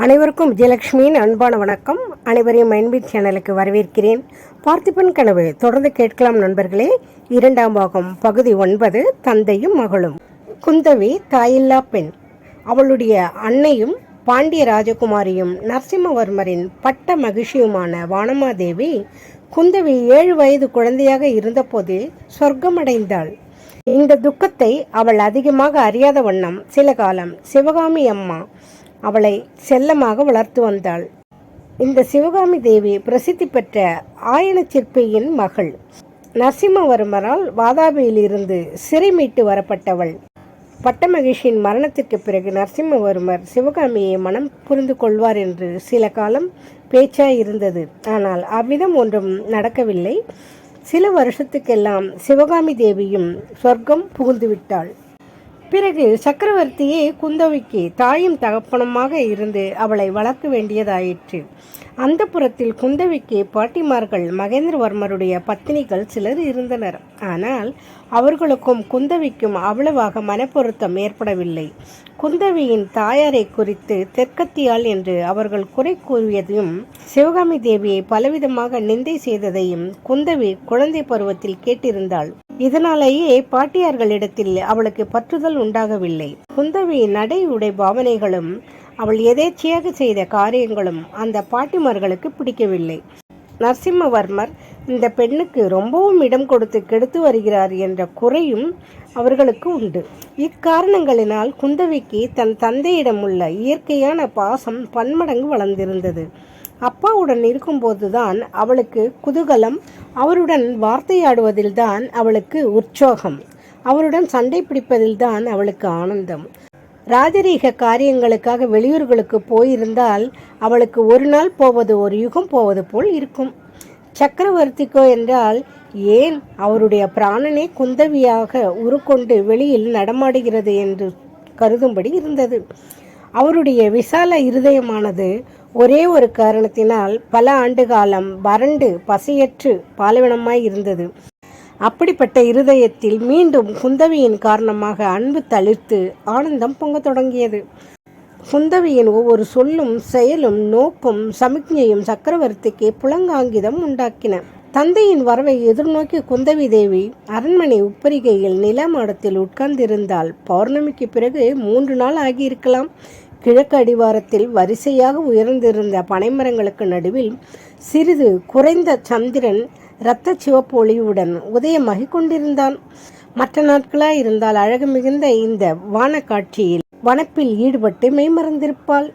அனைவருக்கும் விஜயலட்சுமியின் அன்பான வணக்கம். அனைவரையும் மைண்ட்பீட் சேனலுக்கு வரவேற்கிறேன். பார்த்திபன் கனவு தொடர்ந்து கேட்கலாம் நண்பர்களே. 2ஆம் பாகம் பகுதி 9, தந்தையும் மகளும். குந்தவி தாயில்லா பெண். அவளுடைய அன்னையும் பாண்டிய ராஜகுமாரியும் நரசிம்மவர்மரின் பட்ட மகிழ்ச்சியுமான வானமாதேவி குந்தவி 7 வயது குழந்தையாக இருந்தபோது சொர்க்கமடைந்தாள். இந்த துக்கத்தை அவள் அதிகமாக அறியாத வண்ணம் சில காலம் சிவகாமி அம்மா அவளை செல்லமாக வளர்த்து வந்தாள். இந்த சிவகாமி தேவி பிரசித்தி பெற்ற ஆயன சிற்பியின் மகள். நரசிம்மவர்மரால் வாதாபியிலிருந்து சிறை மீட்டு வரப்பட்டவள். பட்டமகிழ்ச்சியின் மரணத்திற்கு பிறகு நரசிம்மவர்மர் சிவகாமியை மனம் புரிந்து கொள்வார் என்று சில காலம் பேச்சாய் இருந்தது. ஆனால் அவ்விதம் ஒன்றும் நடக்கவில்லை. சில வருஷத்துக்கெல்லாம் சிவகாமி தேவியும் சொர்க்கம் புகுந்துவிட்டாள். பிறகு சக்கரவர்த்தியே குந்தவிக்கு தாயும் தகப்பனுமாக இருந்து அவளை வளர்க்க வேண்டியதாயிற்று. அந்த புறத்தில் குந்தவிக்கு பாட்டிமார்கள் மகேந்திரவர்மருடைய பத்தினிகள் சிலர் இருந்தனர். ஆனால் அவர்களுக்கும் குந்தவிக்கும் அவ்வளவாக மனப்பொருத்தம் ஏற்படவில்லை. குந்தவியின் தாயாரை குறித்து தெற்கத்தியாள் என்று அவர்கள் குறை கூறியதையும் சிவகாமி தேவியை பலவிதமாக நிந்தை செய்ததையும் குந்தவி குழந்தை பருவத்தில் கேட்டிருந்தாள். இதனாலேயே பாட்டியார்களிடத்தில் அவளுக்கு பற்றுதல் உண்டாகவில்லை. குந்தவியின் நடை உடை பாவனைகளும் அவள் எதேச்சையாக செய்த காரியங்களும் அந்த பாட்டிமார்களுக்கு பிடிக்கவில்லை. நரசிம்மவர்மர் இந்த பெண்ணுக்கு ரொம்பவும் இடம் கொடுத்து கெடுத்து வருகிறார் என்ற குறையும் அவர்களுக்கு உண்டு. இக்காரணங்களினால் குந்தவிக்கு தன் தந்தையிடம் உள்ள இயற்கையான பாசம் பன்மடங்கு வளர்ந்திருந்தது. அப்பாவுடன் இருக்கும்போதுதான் அவளுக்கு குதூகலம், அவருடன் வார்த்தையாடுவதில்தான் அவளுக்கு உற்சாகம், அவருடன் சண்டை பிடிப்பதில்தான் அவளுக்கு ஆனந்தம். ராஜரீக காரியங்களுக்காக வெளியூர்களுக்கு போயிருந்தால் அவளுக்கு ஒரு நாள் போவது ஒரு யுகம் போவது போல் இருக்கும். சக்கரவர்த்திக்கோ என்றால் ஏன் அவருடைய பிராணனே குந்தவியாக உருக்கொண்டு வெளியில் நடமாடுகிறது என்று கருதும்படி இருந்தது. அவருடைய விசால இருதயமானது ஒரே ஒரு காரணத்தினால் பல ஆண்டு காலம் வறண்டு பசையற்று பாலைவனமாய் இருந்தது. அப்படிப்பட்ட இருதயத்தில் மீண்டும் குந்தவியின் காரணமாக அன்பு தளிர்த்து ஆனந்தம் பொங்க தொடங்கியது. குந்தவியின் ஒவ்வொரு சொல்லும் செயலும் நோக்கும் சமிக்ஞையும் சக்கரவர்த்திக்கு புலங்காங்கிதம் உண்டாக்கின. தந்தையின் வரவை எதிர்நோக்கி குந்தவி தேவி அரண்மனை உப்பரிகையில் நிலமாடத்தில் உட்கார்ந்திருந்தாள். பௌர்ணமிக்கு பிறகு 3 நாள் ஆகியிருக்கலாம். கிழக்கு அடிவாரத்தில் வரிசையாக உயர்ந்திருந்த பனைமரங்களுக்கு நடுவில் சிறிது குறைந்த சந்திரன் இரத்த சிவப்பு ஒளியுடன் உதயமாகி கொண்டிருந்தான். மற்ற நாட்களாய் இருந்தால் அழகு மிகுந்த இந்த வான காட்சியில் வனப்பில் ஈடுபட்டு மெய்மறந்திருப்பாள்.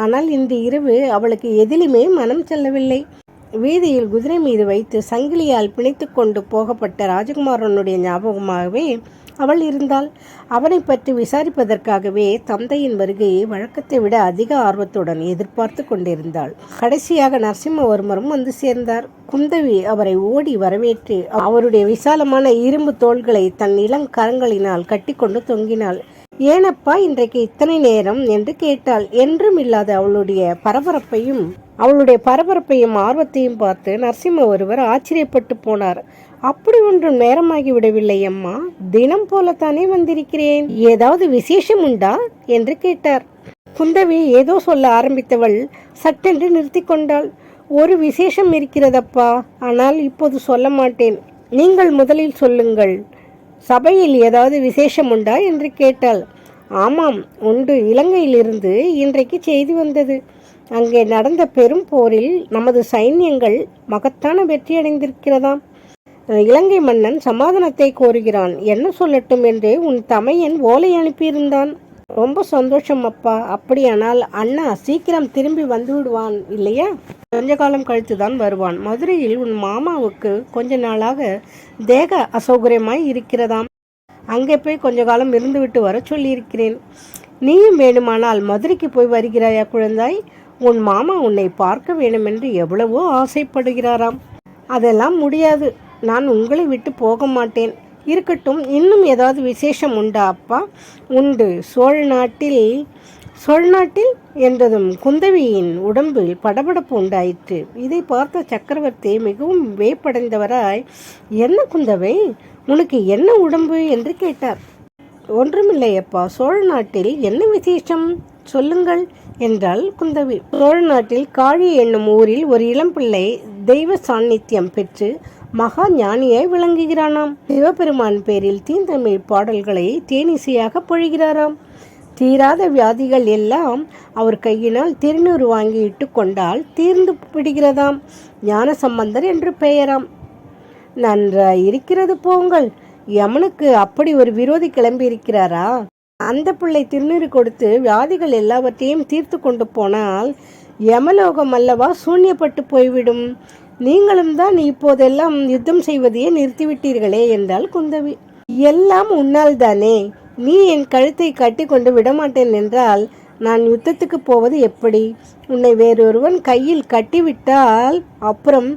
ஆனால் இன்று இரவு அவளுக்கு எதிலுமே மனம் செல்லவில்லை. வீதியில் குதிரை மீது வைத்து சங்கிலியால் பிணைத்து கொண்டு போகப்பட்ட ராஜகுமாரனுடைய ஞாபகமாகவே அவள் இருந்தாள். அவனை பற்றி விசாரிப்பதற்காகவே தந்தையின் வருகையை வழக்கத்தை விட அதிக ஆர்வத்துடன் எதிர்பார்த்து கொண்டிருந்தாள். கடைசியாக நரசிம்மவர்மரும் வந்து சேர்ந்தார். குந்தவி அவரை ஓடி வரவேற்று அவருடைய விசாலமான இரும்பு தோள்களை தன் இளங்கரங்களினால் கட்டி கொண்டு தொங்கினாள். ஏனப்பா இன்றைக்கு இத்தனை நேரம் என்று கேட்டாள். என்றும் இல்லாத அவளுடைய பரபரப்பையும் ஆர்வத்தையும் பார்த்து நரசிம்மவர்மர் ஆச்சரியப்பட்டு போனார். அப்படி ஒன்றும் நேரமாகி விடவில்லை அம்மா, தினம் போலத்தானே வந்திருக்கிறேன், ஏதாவது விசேஷம் உண்டா என்று கேட்டார். குந்தவி ஏதோ சொல்ல ஆரம்பித்தவள் சட்டென்று நிறுத்தி கொண்டாள். ஒரு விசேஷம் இருக்கிறதப்பா, ஆனால் இப்போது சொல்ல மாட்டேன், நீங்கள் முதலில் சொல்லுங்கள். சபையில் ஏதாவது விசேஷம் உண்டா என்று கேட்டாள். ஆமாம் உண்டு, இலங்கையிலிருந்து இன்றைக்கு செய்தி வந்தது. அங்கே நடந்த பெரும் போரில் நமது சைன்யங்கள் மகத்தான வெற்றியடைந்திருக்கிறதாம். இலங்கை மன்னன் சமாதானத்தை கோருகிறான், என்ன சொல்லட்டும் என்று உன் தமையன் ஓலை அனுப்பியிருந்தான். ரொம்ப சந்தோஷம் அப்பா. அப்படியானால் அண்ணா சீக்கிரம் திரும்பி வந்து விடுவான் இல்லையா? கொஞ்ச காலம் கழித்துதான் வருவான். மதுரையில் உன் மாமாவுக்கு கொஞ்ச நாளாக தேக அசௌகரியமாய் இருக்கிறதாம். அங்கே போய் கொஞ்ச காலம் இருந்துவிட்டு வர சொல்லியிருக்கிறேன். நீயும் வேணுமானால் மதுரைக்கு போய் வருகிறாயா குழந்தாய்? உன் மாமா உன்னை பார்க்க வேண்டுமென்று எவ்வளவோ ஆசைப்படுகிறாராம். அதெல்லாம் முடியாது, நான் உங்களை விட்டு போக மாட்டேன். இருக்கட்டும், இன்னும் ஏதாவது விசேஷம் உண்டா அப்பா? உண்டு, சோழ நாட்டில் என்றதும் குந்தவியின் உடம்பில் படபடப்பு உண்டாயிற்று. இதை பார்த்த சக்கரவர்த்தி மிகவும் வேப்படைந்தவராய், என்ன குந்தவை, உனக்கு என்ன உடம்பு என்று கேட்டார். ஒன்றுமில்லையப்பா, சோழ நாட்டில் என்ன விசேஷம் சொல்லுங்கள் என்றாள் குந்தவி. சோழ நாட்டில் காழி என்னும் ஊரில் ஒரு இளம்பிள்ளை தெய்வ சாநித்தியம் பெற்று மகா ஞானியாய் விளங்குகிறானாம். சிவபெருமான் பேரில் தீந்தமிழ் பாடல்களை தேனிசையாக பொழிகிறாராம். தீராத வியாதிகள் எல்லாம் அவர் கையினால் திருநூறு வாங்கி இட்டு கொண்டால் தீர்ந்து விடுகிறதாம். ஞான சம்பந்தர் என்று பெயராம். நன்றாய் இருக்கிறது போங்கள். யமனுக்கு அப்படி ஒரு விரோதி கிளம்பி இருக்கிறாரா? அந்த பிள்ளை திருநீறு கொடுத்து வியாதிகள் எல்லாவற்றையும் தீர்த்து கொண்டு போனால் யமலோகம் அல்லவா சூன்யப்பட்டு போய்விடும். நீங்களும் தான் இப்போதெல்லாம் யுத்தம் செய்வதையே நிறுத்திவிட்டீர்களே என்றாள் குந்தவி. எல்லாம் உன்னால் தானே. நீ என் கழுத்தை கட்டி கொண்டு விடமாட்டேன் என்றால் நான் யுத்தத்துக்கு போவது எப்படி? உன்னை வேறொருவன் கையில் கட்டிவிட்டால் அப்புறம்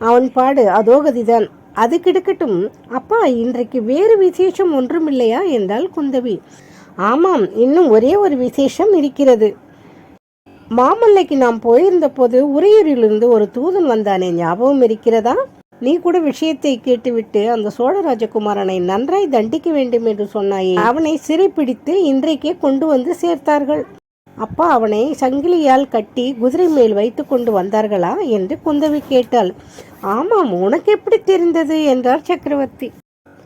அவன் பாடு அதோகதிதான். அது கிடக்கட்டும். அப்பா, இன்றைக்கு வேறு விசேஷம் ஒன்றுமில்லையா என்றாள் குந்தவி. ஆமாம், இன்னும் ஒரே ஒரு விசேஷம் இருக்கிறது. மாமல்லைக்கு நாம் போயிருந்த போது உறையூரிலிருந்து ஒரு தூதன் வந்தானே, ஞாபகம் இருக்கிறதா? நீ கூட விஷயத்தை கேட்டுவிட்டு அந்த சோழ ராஜகுமாரனை நன்றாய் தண்டிக்க வேண்டும் என்று சொன்னாயே. அவனை சிறைப்பிடித்து இன்றைக்கே கொண்டு வந்து சேர்த்தார்கள். அப்பா, அவனை சங்கிலியால் கட்டி குதிரை மேல் வைத்து கொண்டு வந்தார்களா என்று குந்தவி கேட்டாள். ஆமாம், உனக்கு எப்படி தெரிந்தது என்றார் சக்கரவர்த்தி.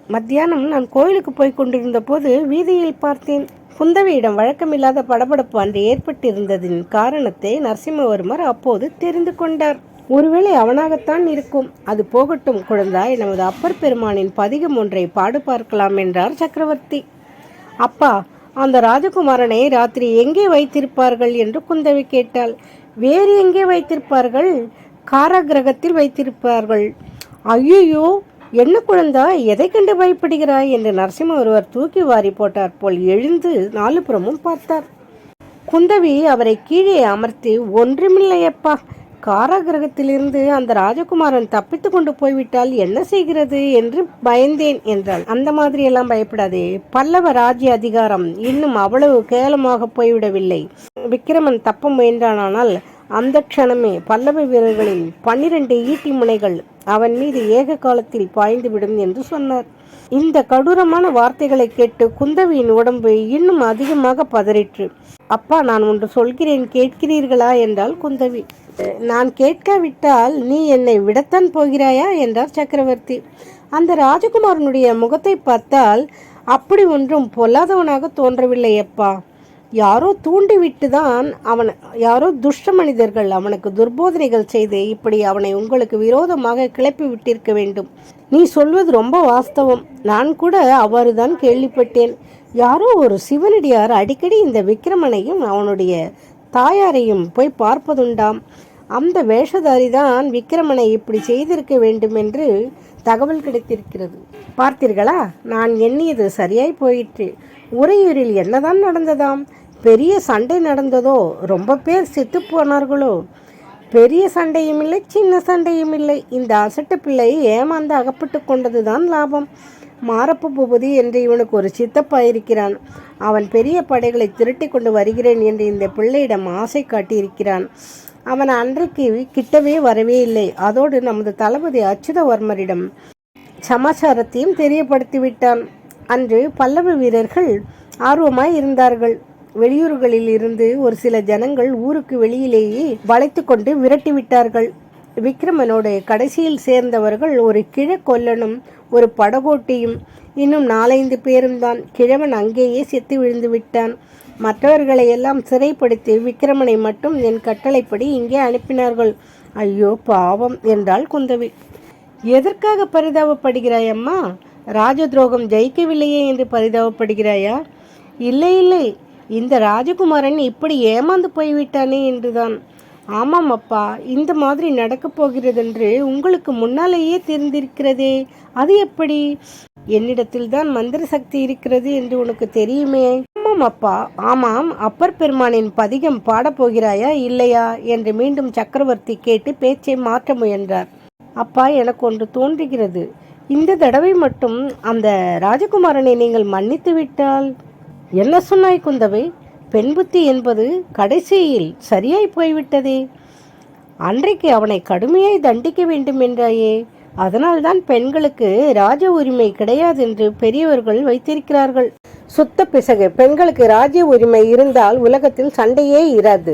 மத்தியானம் நான் கோயிலுக்கு போய் கொண்டிருந்த போது வீதியில் பார்த்தேன். குந்தவியிடம் வழக்கமில்லாத படபடப்பு அன்று ஏற்பட்டிருந்ததின் காரணத்தை நரசிம்மவர்மர் அப்போது தெரிந்து கொண்டார். ஒருவேளை அவனாகத்தான் இருக்கும். அது போகட்டும் குழந்தாய், நமது அப்பர் பெருமானின் பதிகம் ஒன்றை பாடு பார்க்கலாம் என்றார் சக்கரவர்த்தி. அப்பா, அந்த ராஜகுமாரனை ராத்திரி எங்கே வைத்திருப்பார்கள் என்று குந்தவி கேட்டாள். வேறு எங்கே வைத்திருப்பார்கள்? காராகிரகத்தில் வைத்திருப்பார்கள். ஐயோ, என்ன குழந்தாய், எதை கண்டு பயப்படுகிறாய் என்று நரசிம்ம ஒருவர் தூக்கி வாரி போட்டார் போல் எழுந்து நாலுபுறமும் பார்த்தார். குந்தவி அவரை கீழே அமர்த்தி, ஒன்றுமில்லையப்பா, காராகிரகத்திலிருந்து அந்த ராஜகுமாரன் தப்பித்து கொண்டு போய்விட்டால் என்ன செய்கிறது என்று பயந்தேன் என்றாள். அந்த மாதிரியெல்லாம் பயப்படாதே. பல்லவ ராஜ்ய அதிகாரம் இன்னும் அவ்வளவு கேவலமாக போய்விடவில்லை. விக்கிரமன் தப்ப முயன்றானால் அந்த க்ஷணமே பல்லவ வீரர்களின் 12 ஈட்டி முனைகள் அவன் மீது ஏக காலத்தில் பாய்ந்துவிடும் என்று சொன்னார். இந்த கடூரமான வார்த்தைகளை கேட்டு குந்தவியின் உடம்பு இன்னும் அதிகமாக பதறிற்று. அப்பா, நான் ஒன்று சொல்கிறேன், கேட்கிறீர்களா என்றாள் குந்தவி. நான் கேட்காவிட்டால் நீ என்னை விடத்தான் போகிறாயா என்றார் சக்கரவர்த்தி. அந்த ராஜகுமாரனுடைய முகத்தை பார்த்தால் அப்படி ஒன்றும் பொல்லாதவனாக தோன்றவில்லை அப்பா. யாரோ தூண்டிவிட்டுதான் யாரோ துஷ்ட மனிதர்கள் அவனுக்கு துர்போதனைகள் செய்து இப்படி அவனை உங்களுக்கு விரோதமாக கிளப்பி விட்டிருக்க வேண்டும். நீ சொல்வது ரொம்ப வாஸ்தவம். நான் கூட அவ்வாறுதான் கேள்விப்பட்டேன். யாரோ ஒரு சிவனடியார் அடிக்கடி இந்த விக்கிரமனையும் அவனுடைய தாயாரையும் போய் பார்ப்பதுண்டாம். அந்த வேஷதாரிதான் விக்கிரமனை இப்படி செய்திருக்க வேண்டும் என்று தகவல் கிடைத்திருக்கிறது. பார்த்தீர்களா, நான் எண்ணியது சரியாய் போயிற்று. உறையூரில் என்னதான் நடந்ததாம்? பெரிய சண்டை நடந்ததோ? ரொம்ப பேர் செத்து போனார்களோ? பெரிய சண்டையும் இல்லை, சின்ன சண்டையும் இல்லை. இந்த அசட்டு பிள்ளை ஏமாந்து அகப்பட்டு கொண்டதுதான் லாபம். மாரப்ப பூபதி என்று இவனுக்கு ஒரு சித்தப்பா இருக்கிறான். அவன் பெரிய படைகளை திரட்டி கொண்டு வருகிறேன் என்று இந்த பிள்ளையிடம் ஆசை காட்டியிருக்கிறான். அவன் அன்றைக்கு கிட்டவே வரவே இல்லை. அதோடு நமது தளபதி அச்சுதவர்மரிடம் சமாச்சாரத்தையும் தெரியப்படுத்திவிட்டான். அன்று பல்லவ வீரர்கள் ஆர்வமாய் இருந்தார்கள். வெளியூர்களில் இருந்து ஒரு சில ஜனங்கள் ஊருக்கு வெளியிலேயே வளைத்து கொண்டு விரட்டிவிட்டார்கள். விக்கிரமனோடு கடைசியில் சேர்ந்தவர்கள் ஒரு கிழக்கொல்லனும் ஒரு படகோட்டியும் இன்னும் 4-5 பேரும் தான். கிழவன் அங்கேயே செத்து விழுந்து விட்டான். மற்றவர்களை எல்லாம் சிறைப்படுத்தி விக்கிரமனை மட்டும் என் கட்டளைப்படி இங்கே அனுப்பினார்கள். ஐயோ பாவம் என்றாள் குந்தவி. எதற்காக பரிதாபப்படுகிறாய் அம்மா? ராஜ துரோகம் ஜெயிக்கவில்லையே என்று பரிதாபப்படுகிறாயா? இல்லை இல்லை, இந்த ராஜகுமாரன் இப்படி ஏமாந்து போய்விட்டானே என்றுதான். ஆமாம் அப்பா, இந்த மாதிரி நடக்கப் போகிறதென்று உங்களுக்கு முன்னாலேயே தெரிந்திருக்கிறதே. அது எப்படி? என்னிடத்தில் தான் மந்திர சக்தி இருக்கிறது என்று உனக்கு தெரியுமே. ஆமாம் அப்பா, ஆமாம். அப்பர் பெருமானின் பதிகம் பாடப்போகிறாயா இல்லையா என்று மீண்டும் சக்கரவர்த்தி கேட்டு பேச்சை மாற்ற முயன்றார். அப்பா, எனக்கு ஒன்று தோன்றுகிறது. இந்த தடவை மட்டும் அந்த ராஜகுமாரனை நீங்கள் மன்னித்து விட்டால். என்ன சொன்னாய் குந்தவை? பெண் புத்தி என்பது கடைசியில் சரியாய் போய்விட்டதே. அன்றைக்கு அவனை கடுமையாய் தண்டிக்க வேண்டும் என்றாயே. அதனால்தான் பெண்களுக்கு ராஜ உரிமை கிடையாது என்று பெரியவர்கள் வைத்திருக்கிறார்கள். சுத்த பிசகு. பெண்களுக்கு ராஜ்ய உரிமை இருந்தால் உலகத்தில் சண்டையே இராது.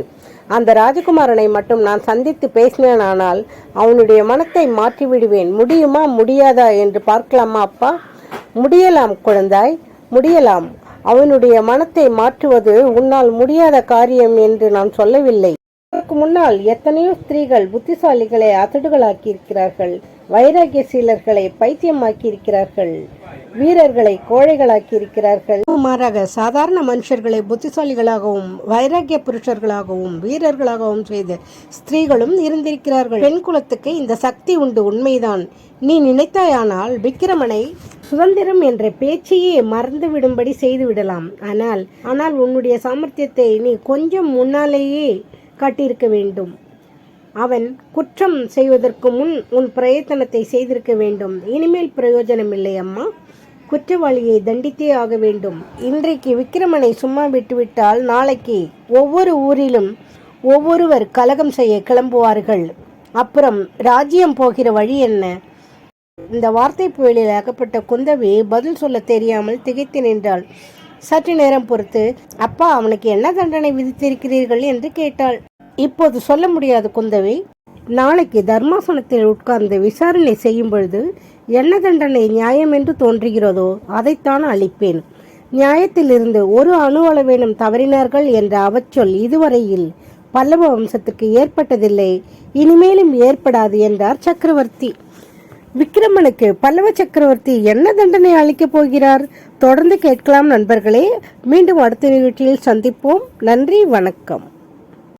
அந்த ராஜகுமாரனை மட்டும் நான் சந்தித்து பேசினேனானால் அவனுடைய மனத்தை மாற்றி விடுவேன். முடியுமா முடியாதா என்று பார்க்கலாமா அப்பா? முடியலாம் குழந்தாய், முடியலாம். அவனுடைய மனத்தை மாற்றுவது உன்னால் முடியாத காரியம் என்று நான் சொல்லவில்லை. இதற்கு முன்னால் எத்தனையோ ஸ்திரீகள் புத்திசாலிகளை அசடுகளாக்கியிருக்கிறார்கள், வைராகிய சீலர்களை பைத்தியமாக்கியிருக்கிறார்கள், வீரர்களை கோழைகளாக்கியிருக்கிறார்கள். மாறாக சாதாரண மனுஷர்களை புத்திசாலிகளாகவும் வைராகிய புருஷர்களாகவும் வீரர்களாகவும் செய்த ஸ்திரீகளும் இருந்திருக்கிறார்கள். பெண் குலத்துக்கு இந்த சக்தி உண்டு, உண்மைதான். நீ நினைத்தாயானால் விக்கிரமனை சுதந்திரம் என்ற பேச்சையே மறந்துவிடும்படி செய்துவிடலாம். ஆனால் உன்னுடைய சாமர்த்தியத்தை நீ கொஞ்சம் முன்னாலேயே காட்டியிருக்க வேண்டும். அவன் குற்றம் செய்வதற்கு முன் உன் பிரயத்தனத்தை செய்திருக்க வேண்டும். இனிமேல் பிரயோஜனம் இல்லை அம்மா. குற்றவாளியை தண்டித்தே ஆக வேண்டும். இன்றைக்கு விக்கிரமனை சும்மா விட்டுவிட்டால் நாளைக்கு ஒவ்வொரு ஊரிலும் ஒவ்வொருவர் கலகம் செய்ய கிளம்புவார்கள். அப்புறம் ராஜ்யம் போகிற வழி என்ன? இந்த வார்த்தை புயலில் அகப்பட்ட குந்தவி பதில் சொல்ல தெரியாமல் திகைத்து நின்றாள். சற்று நேரம் பொறுத்து, அப்பா, அவனுக்கு என்ன தண்டனை விதித்திருக்கிறீர்கள் என்று கேட்டாள். இப்போது சொல்ல முடியாது குந்தவி. நாளைக்கு தர்மாசனத்தில் உட்கார்ந்து விசாரணை செய்யும் பொழுது என்ன தண்டனை நியாயம் என்று தோன்றுகிறதோ அதைத்தான் அளிப்பேன். நியாயத்திலிருந்து ஒரு அணுவளவேனும் தவறினார்கள் என்ற அவச்சொல் இதுவரையில் பல்லவ வம்சத்துக்கு ஏற்பட்டதில்லை, இனிமேலும் ஏற்படாது என்றார் சக்கரவர்த்தி. விக்கிரமனுக்கு பல்லவ சக்கரவர்த்தி என்ன தண்டனை அளிக்கப் போகிறார்? தொடர்ந்து கேட்கலாம் நண்பர்களே. மீண்டும் அடுத்த நிகழ்ச்சியில் சந்திப்போம். நன்றி, வணக்கம்.